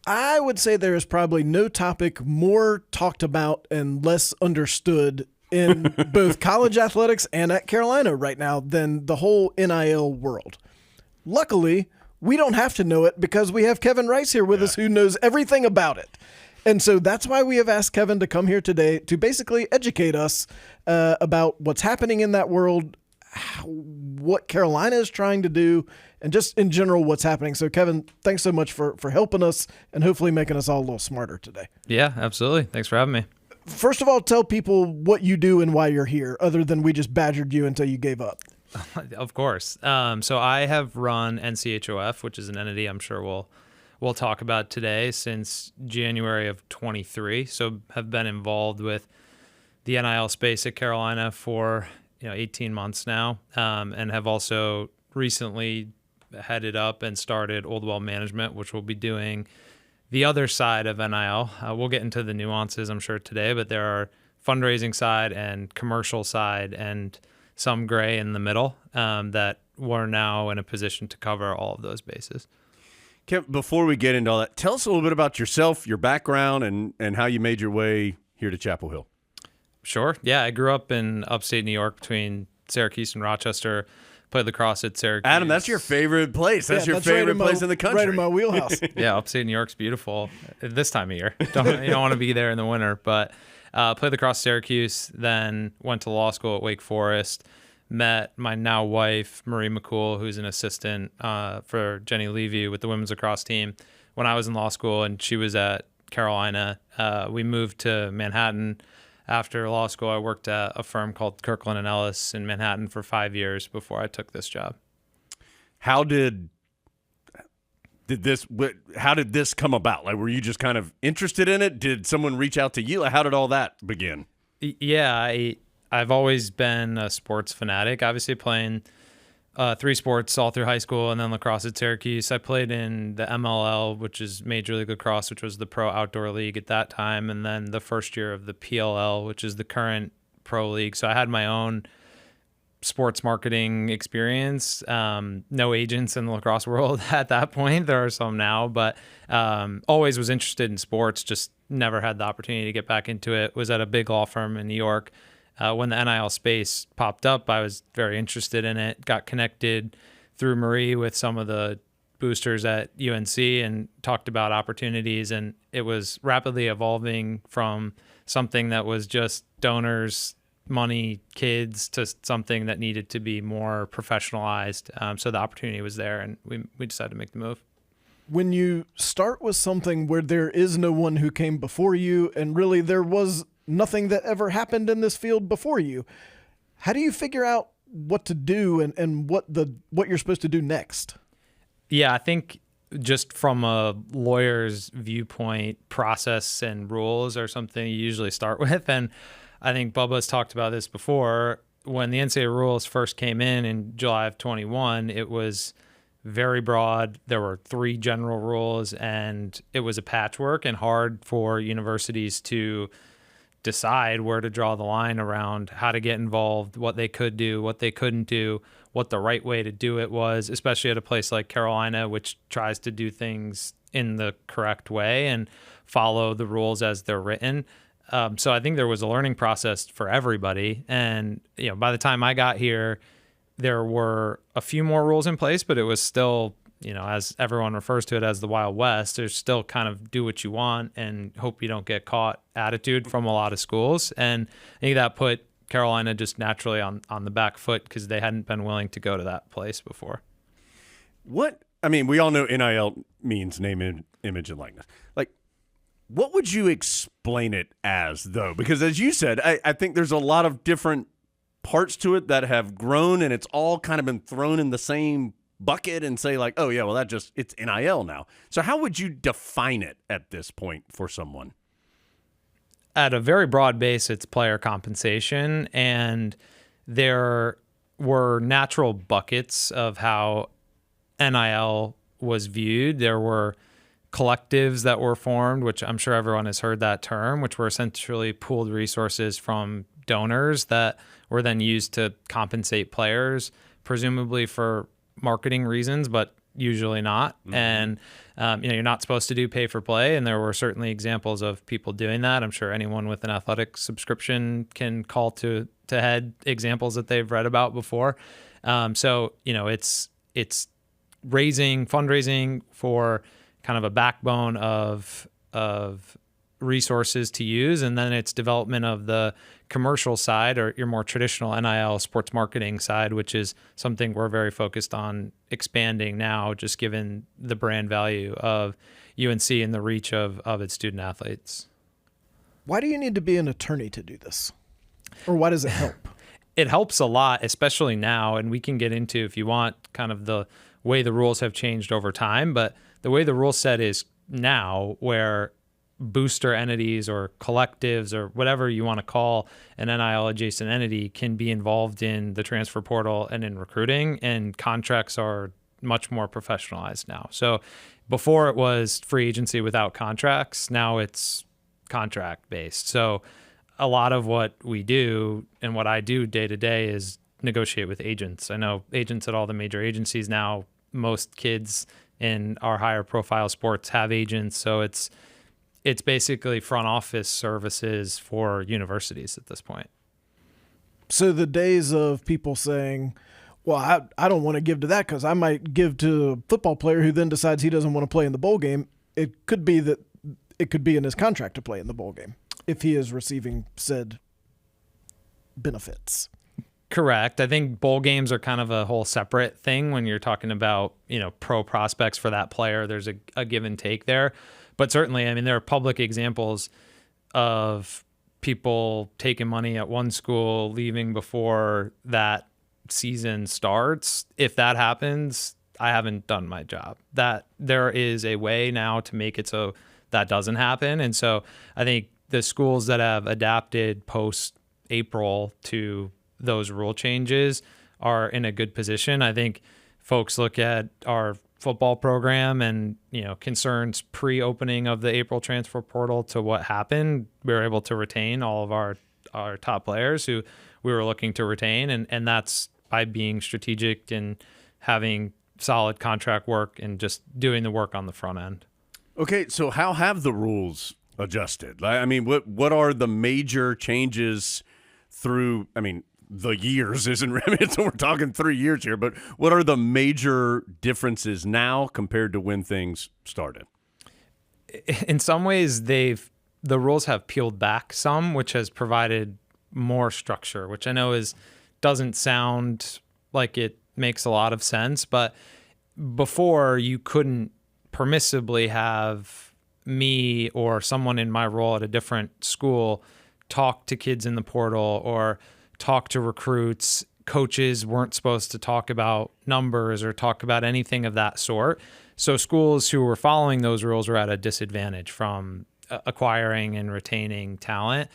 I would say there is probably no topic more talked about and less understood in both college athletics and at Carolina right now than the whole NIL world. Luckily, we don't have to know it because we have Kevin Rice here with us who knows everything about it. And so that's why we have asked Kevin to come here today to basically educate us about what's happening in that world, what Carolina is trying to do, and just in general what's happening. So, Kevin, thanks so much for helping us and hopefully making us all a little smarter today. Yeah, absolutely. Thanks for having me. First of all, tell people what you do and why you're here, other than we just badgered you until you gave up. Of course. So I have run NCHOF, which is an entity I'm sure we'll talk about today, since January of 23. So have been involved with the NIL space at Carolina for 18 months now, and have also recently headed up and started Oldwell Management, which will be doing the other side of NIL. We'll get into the nuances, I'm sure, today, but there are fundraising side and commercial side and some gray in the middle that we're now in a position to cover all of those bases. Kev, before we get into all that, tell us a little bit about yourself, your background, and how you made your way here to Chapel Hill. Sure. Yeah, I grew up in upstate New York between Syracuse and Rochester. Played lacrosse at Syracuse. Adam, that's your favorite place. That's your favorite place in the country. Right in my wheelhouse. Yeah, upstate New York's beautiful this time of year. You don't want to be there in the winter. But played lacrosse at Syracuse, then went to law school at Wake Forest, met my now wife, Marie McCool, who's an assistant for Jenny Levy with the women's lacrosse team, when I was in law school, and she was at Carolina. We moved to Manhattan. After law school, I worked at a firm called Kirkland & Ellis in Manhattan for 5 years before I took this job. How did this come about? Like, were you just kind of interested in it? Did someone reach out to you? Like, how did all that begin? Yeah, I've always been a sports fanatic, obviously playing 3 sports all through high school, and then lacrosse at Syracuse. I played in the MLL, which is Major League Lacrosse, which was the pro outdoor league at that time, and then the first year of the PLL, which is the current pro league. So I had my own sports marketing experience. No agents in the lacrosse world at that point. There are some now, but always was interested in sports, just never had the opportunity to get back into it. Was at a big law firm in New York. When the NIL space popped up, I was very interested in it, got connected through Marie with some of the boosters at UNC and talked about opportunities. And it was rapidly evolving from something that was just donors, money, kids, to something that needed to be more professionalized. So the opportunity was there, and we decided to make the move. When you start with something where there is no one who came before you, and really there was nothing that ever happened in this field before you, how do you figure out what to do and what you're supposed to do next? Yeah, I think just from a lawyer's viewpoint, process and rules are something you usually start with. And I think Bubba's talked about this before. When the NCAA rules first came in July of 21, it was very broad. There were 3 general rules, and it was a patchwork and hard for universities to decide where to draw the line around how to get involved, what they could do, what they couldn't do, what the right way to do it was, especially at a place like Carolina, which tries to do things in the correct way and follow the rules as they're written. So I think there was a learning process for everybody. And by the time I got here, there were a few more rules in place, but it was still, as everyone refers to it as the Wild West. There's still kind of do what you want and hope you don't get caught attitude from a lot of schools. And I think that put Carolina just naturally on the back foot because they hadn't been willing to go to that place before. We all know NIL means name, image, and likeness. Like, what would you explain it as, though? Because as you said, I think there's a lot of different parts to it that have grown, and it's all kind of been thrown in the same bucket and say like, oh yeah, well it's NIL now. So how would you define it at this point for someone? At a very broad base, it's player compensation, and there were natural buckets of how NIL was viewed. There were collectives that were formed, which I'm sure everyone has heard that term, which were essentially pooled resources from donors that were then used to compensate players, presumably for marketing reasons, but usually not. And, you're not supposed to do pay for play. And there were certainly examples of people doing that. I'm sure anyone with an athletic subscription can call to head examples that they've read about before. So, it's fundraising for kind of a backbone of resources to use, and then it's development of the commercial side, or your more traditional NIL sports marketing side, which is something we're very focused on expanding now, just given the brand value of UNC and the reach of its student athletes. Why do you need to be an attorney to do this? Or why does it help? It helps a lot, especially now, and we can get into, if you want, kind of the way the rules have changed over time, but the way the rule set is now, where booster entities or collectives or whatever you want to call an NIL adjacent entity can be involved in the transfer portal and in recruiting, and contracts are much more professionalized now. So before it was free agency without contracts, now it's contract based. So a lot of what we do and what I do day to day is negotiate with agents. I know agents at all the major agencies now. Most kids in our higher profile sports have agents. So it's basically front office services for universities at this point. So the days of people saying, well, I don't want to give to that because I might give to a football player who then decides he doesn't want to play in the bowl game. It could be that it could be in his contract to play in the bowl game if he is receiving said benefits. Correct. I think bowl games are kind of a whole separate thing when you're talking about, pro prospects for that player. There's a give and take there. But certainly, I mean, there are public examples of people taking money at one school, leaving before that season starts. If that happens, I haven't done my job. That there is a way now to make it so that doesn't happen. And so I think the schools that have adapted post-April to those rule changes are in a good position. I think folks look at our football program and, concerns pre-opening of the April transfer portal to what happened. We were able to retain all of our top players who we were looking to retain. And that's by being strategic and having solid contract work and just doing the work on the front end. Okay, so how have the rules adjusted? I mean, what are the major changes through, the years isn't, so we're talking 3 years here, but what are the major differences now compared to when things started? In some ways, the rules have peeled back some, which has provided more structure, which I know doesn't sound like it makes a lot of sense, but before you couldn't permissibly have me or someone in my role at a different school talk to kids in the portal or talk to recruits. Coaches weren't supposed to talk about numbers or talk about anything of that sort. So schools who were following those rules were at a disadvantage from acquiring and retaining talent.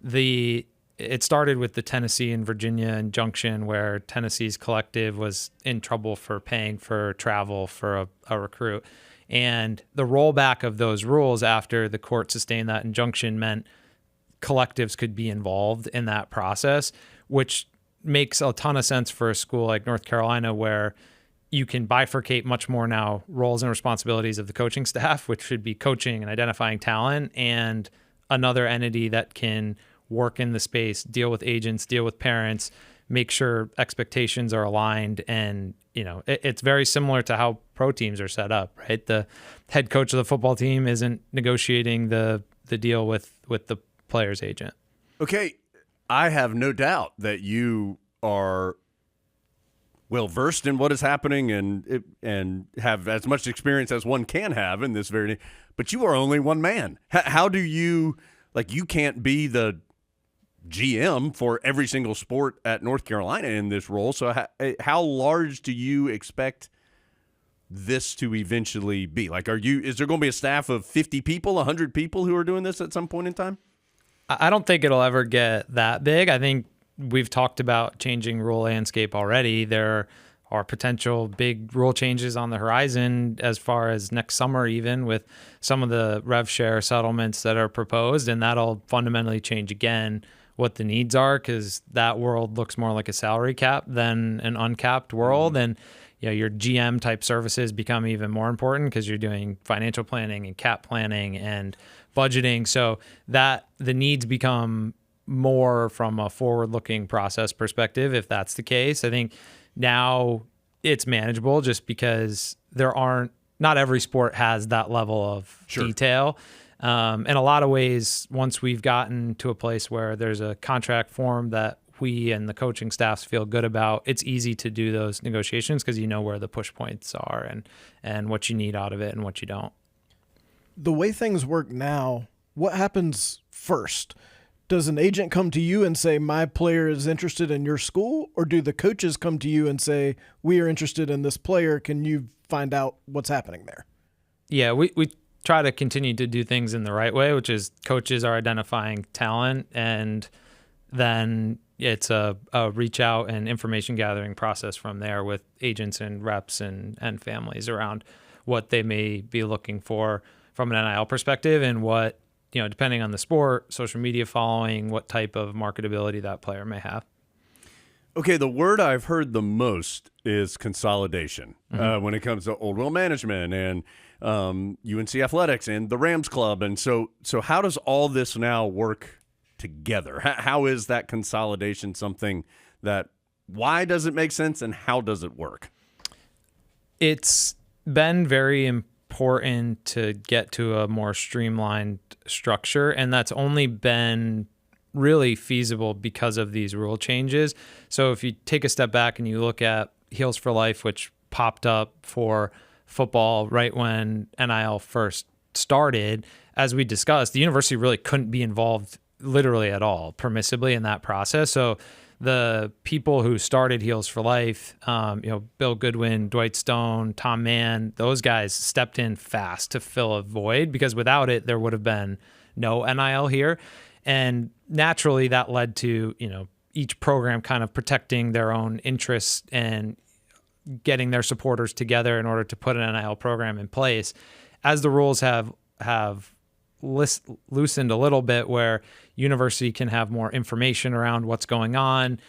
It started with the Tennessee and Virginia injunction, where Tennessee's collective was in trouble for paying for travel for a recruit. And the rollback of those rules after the court sustained that injunction meant collectives could be involved in that process, which makes a ton of sense for a school like North Carolina, where you can bifurcate much more now roles and responsibilities of the coaching staff, which should be coaching and identifying talent, and another entity that can work in the space, deal with agents, deal with parents, make sure expectations are aligned. And, it's very similar to how pro teams are set up, right? The head coach of the football team isn't negotiating the deal with the player's agent. Okay, I have no doubt that you are well versed in what is happening and have as much experience as one can have in this very. But you are only one man. How do you you can't be the GM for every single sport at North Carolina in this role? So how large do you expect this to eventually be? Is there going to be a staff of 50 people, 100 people who are doing this at some point in time? I don't think it'll ever get that big. I think we've talked about changing rule landscape already. There are potential big rule changes on the horizon as far as next summer, even with some of the rev share settlements that are proposed, and that'll fundamentally change again what the needs are, because that world looks more like a salary cap than an uncapped world. And your GM type services become even more important because you're doing financial planning and cap planning and budgeting. So that the needs become more from a forward-looking process perspective. If that's the case, I think now it's manageable just because not every sport has that level of detail. In a lot of ways, once we've gotten to a place where there's a contract form that we and the coaching staffs feel good about, it's easy to do those negotiations because you know where the push points are and what you need out of it and what you don't. The way things work now, what happens first? Does an agent come to you and say, my player is interested in your school? Or do the coaches come to you and say, we are interested in this player. Can you find out what's happening there? Yeah, we try to continue to do things in the right way, which is coaches are identifying talent, and then it's a reach out and information gathering process from there with agents and reps and families around what they may be looking for from an NIL perspective and what, depending on the sport, social media following, what type of marketability that player may have. Okay, the word I've heard the most is consolidation when it comes to Old Will Management and UNC Athletics and the Rams Club. And so how does all this now work together? How is that consolidation something why does it make sense and how does it work? It's been very important to get to a more streamlined structure, and that's only been really feasible because of these rule changes. So if you take a step back and you look at Heels for Life, which popped up for football right when NIL first started, as we discussed, the university really couldn't be involved literally at all permissibly in that process. So the people who started Heels for Life, Bill Goodwin, Dwight Stone, Tom Mann, those guys stepped in fast to fill a void because without it, there would have been no NIL here. And naturally that led to, each program kind of protecting their own interests and getting their supporters together in order to put an NIL program in place. As the rules have loosened a little bit where university can have more information around what's going on,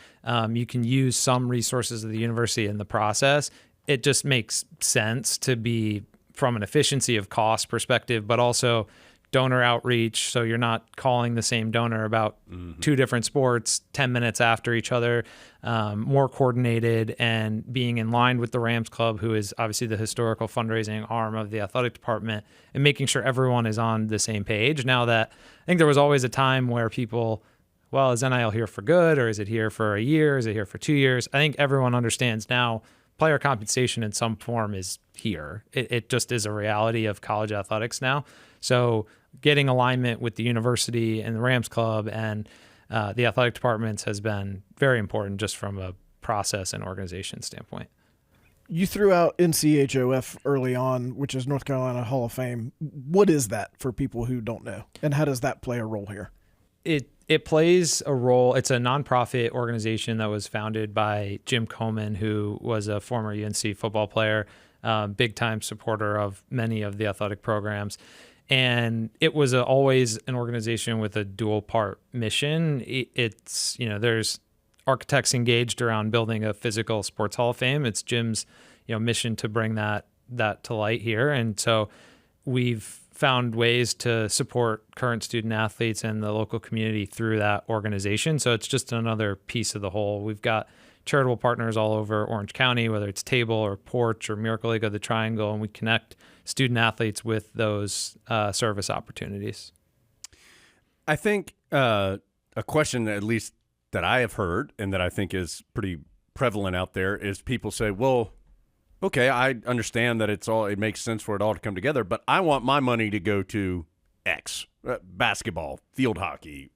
you can use some resources of the university in the process. It just makes sense to be from an efficiency of cost perspective, but also donor outreach, so you're not calling the same donor about two different sports 10 minutes after each other, more coordinated and being in line with the Rams Club, who is obviously the historical fundraising arm of the athletic department, and making sure everyone is on the same page. Now that I think there was always a time where people, well, is NIL here for good, or is it here for a year? Is it here for 2 years? I think everyone understands now player compensation in some form is here. It just is a reality of college athletics now. So getting alignment with the university and the Rams Club and the athletic departments has been very important just from a process and organization standpoint. You threw out NCHOF early on, which is North Carolina Hall of Fame. What is that for people who don't know, and how does that play a role here? It plays a role. It's a nonprofit organization that was founded by Jim Coleman, who was a former UNC football player, big time supporter of many of the athletic programs. And it was always an organization with a dual part mission. It's, there's architects engaged around building a physical sports hall of fame. It's Jim's, mission to bring that to light here. And so we've found ways to support current student athletes and the local community through that organization. So it's just another piece of the whole. We've got charitable partners all over Orange County, whether it's Table or Porch or Miracle League of the Triangle, and we connect student athletes with those service opportunities. I think a question, at least that I have heard and that I think is pretty prevalent out there, is people say, well, okay, I understand that it makes sense for it all to come together, but I want my money to go to X, basketball, field hockey,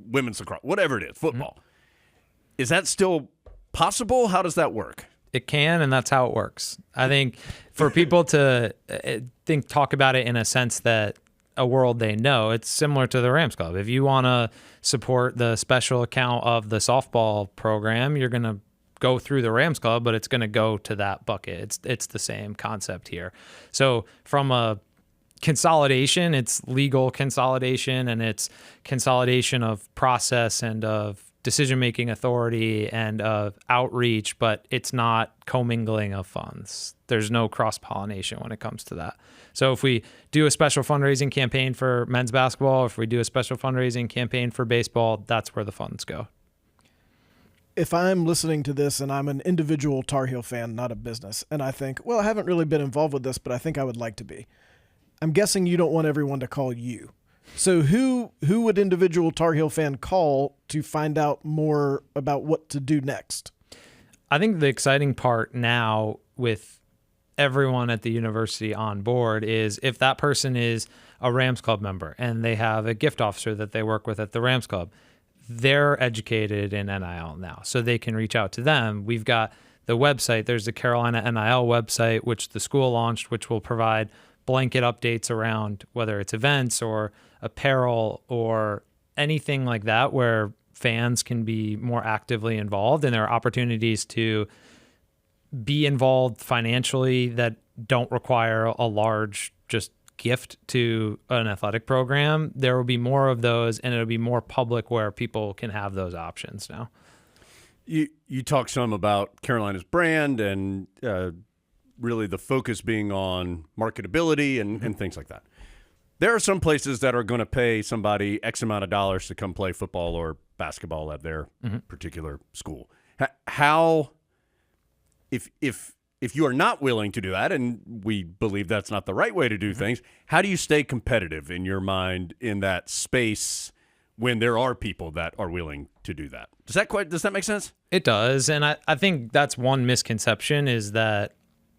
women's lacrosse, whatever it is, football. Mm-hmm. Is that still possible? How does that work? It can, and that's how it works. I think for people to talk about it in a sense that a world they know, it's similar to the Rams Club. If you want to support the special account of the softball program, you're going to go through the Rams Club, but it's going to go to that bucket. It's the same concept here. So from a consolidation, it's legal consolidation, and it's consolidation of process and of decision-making authority and of outreach, but it's not commingling of funds. There's no cross-pollination when it comes to that. So if we do a special fundraising campaign for men's basketball, if we do a special fundraising campaign for baseball, that's where the funds go. If I'm listening to this and I'm an individual Tar Heel fan, not a business, and I think, well, I haven't really been involved with this, but I think I would like to be. I'm guessing you don't want everyone to call you. So who would individual Tar Heel fan call to find out more about what to do next? I think the exciting part now with everyone at the university on board is if that person is a Rams Club member and they have a gift officer that they work with at the Rams Club, they're educated in NIL now, so they can reach out to them. We've got the website. There's the Carolina NIL website, which the school launched, which will provide blanket updates around whether it's events or apparel or anything like that where fans can be more actively involved, and there are opportunities to be involved financially that don't require a large just gift to an athletic program. There will be more of those, and it'll be more public where people can have those options now. You talk some about Carolina's brand and really the focus being on marketability and things like that. There are some places that are going to pay somebody X amount of dollars to come play football or basketball at their particular school. How, if you are not willing to do that, and we believe that's not the right way to do things, how do you stay competitive in your mind in that space when there are people that are willing to do that? Does that make sense? It does. And I think that's one misconception is that,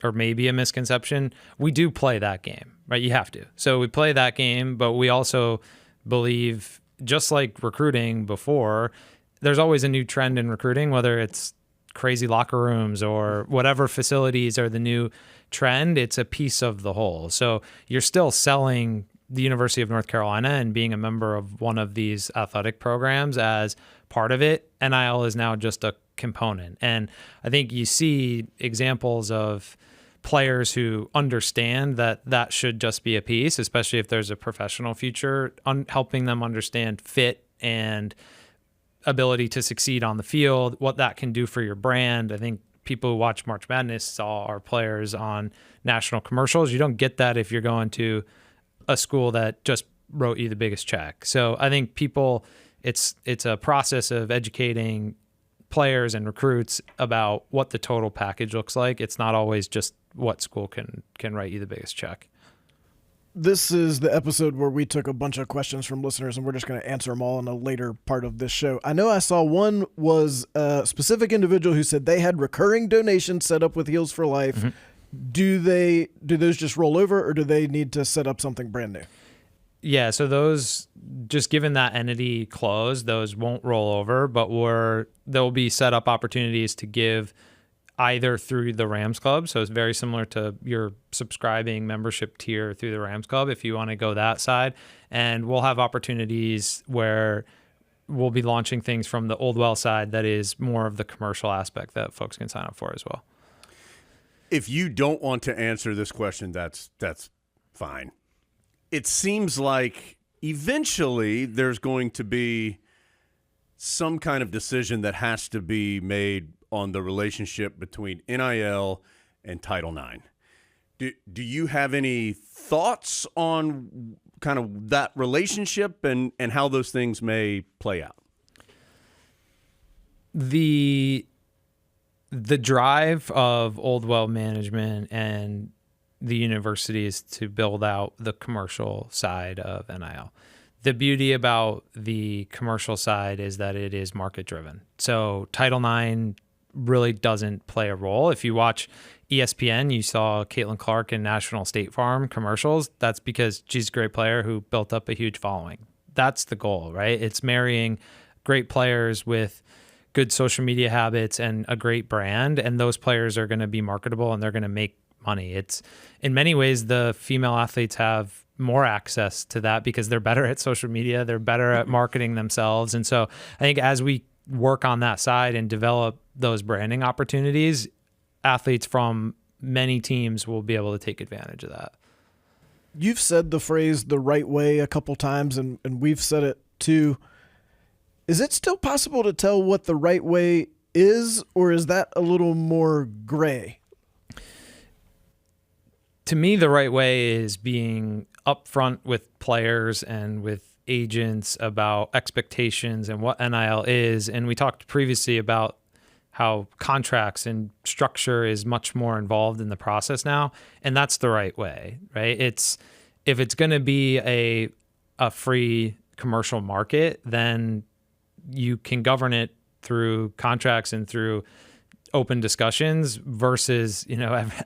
or maybe a misconception, we do play that game, right? You have to. So we play that game, but we also believe, just like recruiting before, there's always a new trend in recruiting, whether it's crazy locker rooms or whatever facilities are the new trend, it's a piece of the whole. So you're still selling the University of North Carolina and being a member of one of these athletic programs as part of it. NIL is now just a component. And I think you see examples of players who understand that that should just be a piece, especially if there's a professional future, helping them understand fit and ability to succeed on the field, what that can do for your brand. I think people who watch March Madness saw our players on national commercials. You don't get that if you're going to a school that just wrote you the biggest check. So I think people, it's a process of educating players and recruits about what the total package looks like. It's not always just what school can write you the biggest check. This is the episode where we took a bunch of questions from listeners, and we're just going to answer them all in a later part of this show. I know I saw one was a specific individual who said they had recurring donations set up with Heels for Life. Mm-hmm. Do those just roll over, or do they need to set up something brand new? Yeah, so those, just given that entity closed, those won't roll over, but there'll be set up opportunities to give either through the Rams Club. So it's very similar to your subscribing membership tier through the Rams Club if you want to go that side. And we'll have opportunities where we'll be launching things from the Old Well side that is more of the commercial aspect that folks can sign up for as well. If you don't want to answer this question, that's fine. It seems like eventually there's going to be some kind of decision that has to be made on the relationship between NIL and Title IX. Do you have any thoughts on kind of that relationship and how those things may play out? The drive of Old Well management and the universities to build out the commercial side of NIL. The beauty about the commercial side is that it is market driven. So Title IX really doesn't play a role. If you watch ESPN, you saw Caitlin Clark in National State Farm commercials. That's because she's a great player who built up a huge following. That's the goal, right? It's marrying great players with good social media habits and a great brand, and those players are going to be marketable and they're going to make money. It's, in many ways, the female athletes have more access to that because they're better at social media, they're better at marketing themselves. And so I think as we work on that side and develop those branding opportunities, athletes from many teams will be able to take advantage of that. You've said the phrase the right way a couple times, and we've said it too. Is it still possible to tell what the right way is, or is that a little more gray? To me, the right way is being upfront with players and with agents about expectations and what NIL is. And we talked previously about how contracts and structure is much more involved in the process now. And that's the right way, right? If it's going to be a free commercial market, then you can govern it through contracts and through open discussions versus,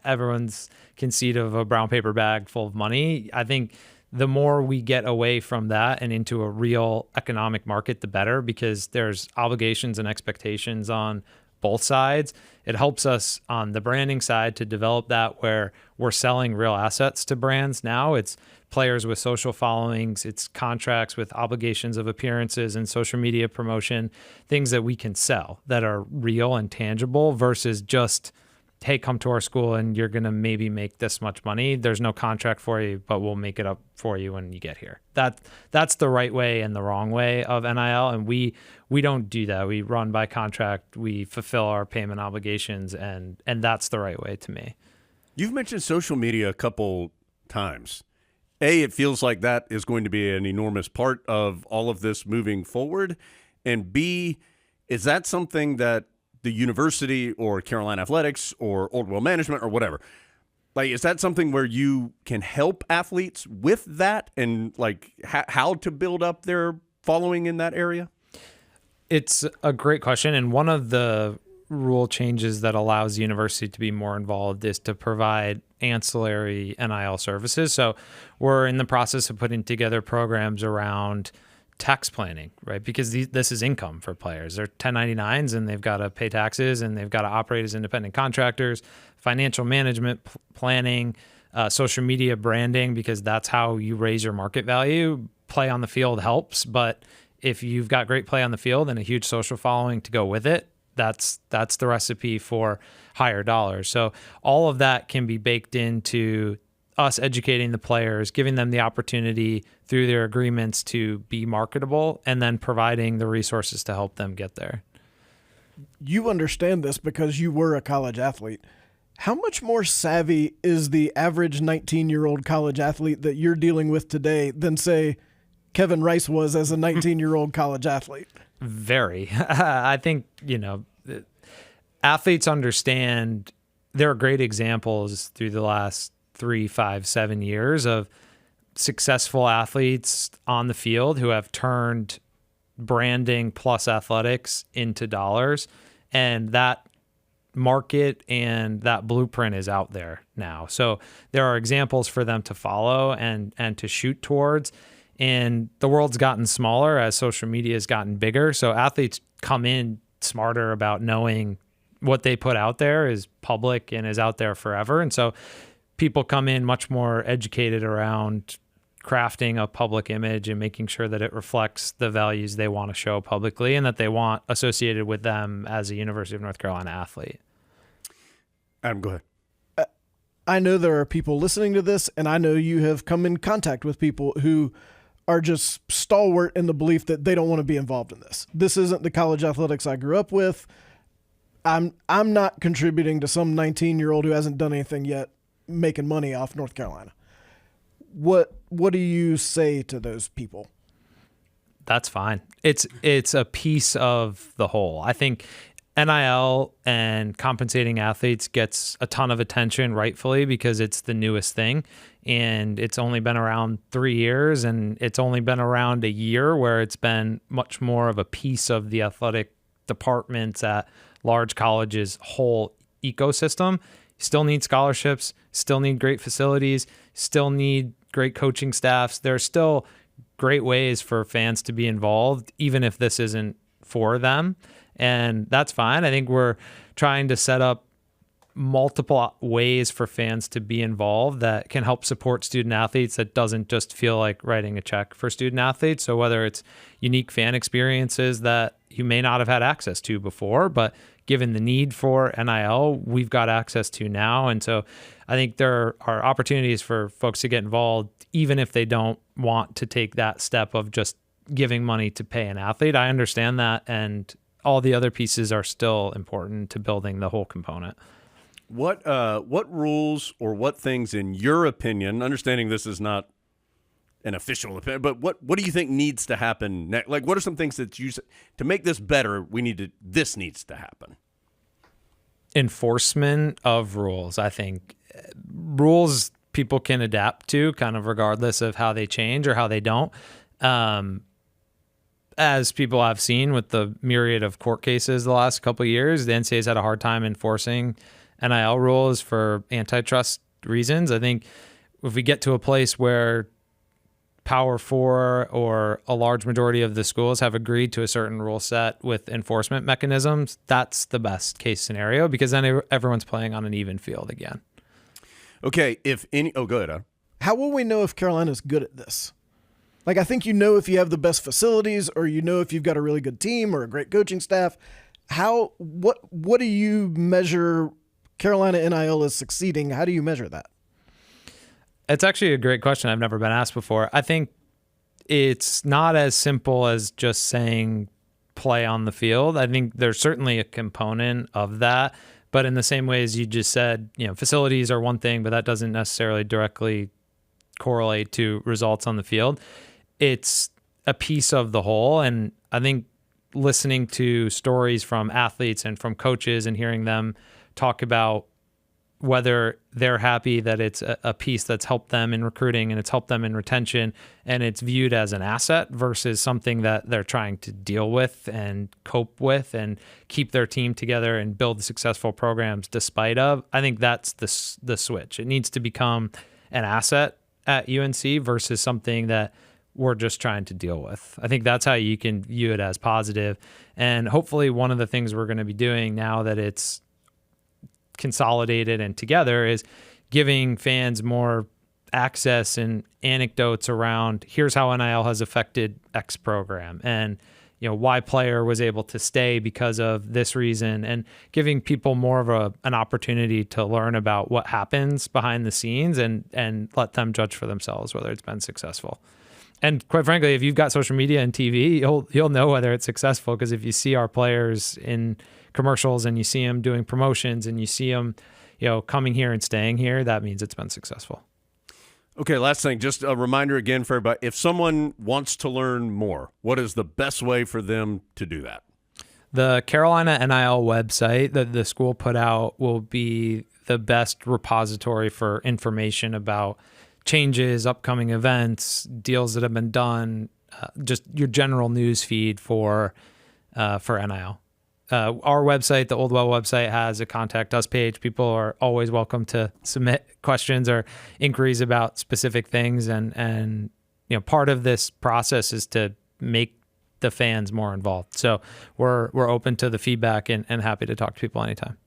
everyone's conceit of a brown paper bag full of money. I think the more we get away from that and into a real economic market, the better, because there's obligations and expectations on both sides. It helps us on the branding side to develop that, where we're selling real assets to brands now. It's players with social followings, it's contracts with obligations of appearances and social media promotion, things that we can sell that are real and tangible versus just, hey, come to our school and you're going to maybe make this much money. There's no contract for you, but we'll make it up for you when you get here. That's the right way and the wrong way of NIL. And we don't do that. We run by contract. We fulfill our payment obligations, and that's the right way to me. You've mentioned social media a couple times. A, it feels like that is going to be an enormous part of all of this moving forward. And B, is that something that the university or Carolina Athletics or Oldwell Management or whatever, like, is that something where you can help athletes with that and like how to build up their following in that area? It's a great question. And one of the rule changes that allows the university to be more involved is to provide ancillary NIL services. So we're in the process of putting together programs around tax planning, right? Because this is income for players. They're 1099s and they've got to pay taxes and they've got to operate as independent contractors, financial management, planning, social media branding, because that's how you raise your market value. Play on the field helps, but if you've got great play on the field and a huge social following to go with it, that's the recipe for higher dollars. So all of that can be baked into us educating the players, giving them the opportunity through their agreements to be marketable, and then providing the resources to help them get there. You understand this because you were a college athlete. How much more savvy is the average 19-year-old college athlete that you're dealing with today than, say, Kevin Rice was as a 19-year-old college athlete? Very. I think, athletes understand. There are great examples through the last 3, 5, 7 years of successful athletes on the field who have turned branding plus athletics into dollars. And that market and that blueprint is out there now. So there are examples for them to follow and to shoot towards. And the world's gotten smaller as social media has gotten bigger. So athletes come in smarter about knowing what they put out there is public and is out there forever. And so people come in much more educated around crafting a public image and making sure that it reflects the values they want to show publicly and that they want associated with them as a University of North Carolina athlete. Adam, go ahead. I know there are people listening to this, and I know you have come in contact with people who are just stalwart in the belief that they don't want to be involved in this. This isn't the college athletics I grew up with. I'm not contributing to some 19-year-old who hasn't done anything yet making money off North Carolina. What do you say to those people? That's fine. It's a piece of the whole. I think NIL and compensating athletes gets a ton of attention, rightfully, because it's the newest thing. And it's only been around 3 years, and it's only been around a year where it's been much more of a piece of the athletic departments at large colleges' whole ecosystem. You still need scholarships, still need great facilities, still need great coaching staffs. There are still great ways for fans to be involved, even if this isn't for them. And that's fine. I think we're trying to set up multiple ways for fans to be involved that can help support student athletes that doesn't just feel like writing a check for student athletes. So whether it's unique fan experiences that you may not have had access to before, but given the need for NIL, we've got access to now. And so I think there are opportunities for folks to get involved, even if they don't want to take that step of just giving money to pay an athlete. I understand that, and all the other pieces are still important to building the whole component. What rules or what things, in your opinion, understanding this is not an official opinion, but what do you think needs to happen next? Like, what are some things that you, to make this better, this needs to happen? Enforcement of rules. I think rules people can adapt to kind of regardless of how they change or how they don't. As people have seen with the myriad of court cases the last couple of years, the NCAA's had a hard time enforcing NIL rules for antitrust reasons. I think if we get to a place where Power Four or a large majority of the schools have agreed to a certain rule set with enforcement mechanisms, that's the best case scenario, because then everyone's playing on an even field again. Okay, go ahead, Adam. How will we know if Carolina's good at this? Like, I think you know if you have the best facilities, or you know if you've got a really good team or a great coaching staff. What do you measure Carolina NIL as succeeding? How do you measure that? It's actually a great question. I've never been asked before. I think it's not as simple as just saying play on the field. I think there's certainly a component of that, but in the same way as you just said, facilities are one thing, but that doesn't necessarily directly correlate to results on the field. It's a piece of the whole. And I think listening to stories from athletes and from coaches and hearing them talk about whether they're happy that it's a piece that's helped them in recruiting and it's helped them in retention, and it's viewed as an asset versus something that they're trying to deal with and cope with and keep their team together and build successful programs despite of. I think that's the switch. It needs to become an asset at UNC versus something that we're just trying to deal with. I think that's how you can view it as positive. And hopefully one of the things we're going to be doing now that it's consolidated and together is giving fans more access and anecdotes around here's how NIL has affected X program, and why player was able to stay because of this reason, and giving people more of an opportunity to learn about what happens behind the scenes and let them judge for themselves whether it's been successful. And quite frankly, if you've got social media and TV, you'll know whether it's successful, because if you see our players in commercials and you see them doing promotions and you see them, coming here and staying here, that means it's been successful. Okay, last thing, just a reminder again for everybody. If someone wants to learn more, what is the best way for them to do that? The Carolina NIL website that the school put out will be the best repository for information about changes, upcoming events, deals that have been done, just your general news feed for NIL. Our website, the Old Well website, has a contact us page. People are always welcome to submit questions or inquiries about specific things. And part of this process is to make the fans more involved. So we're open to the feedback and happy to talk to people anytime.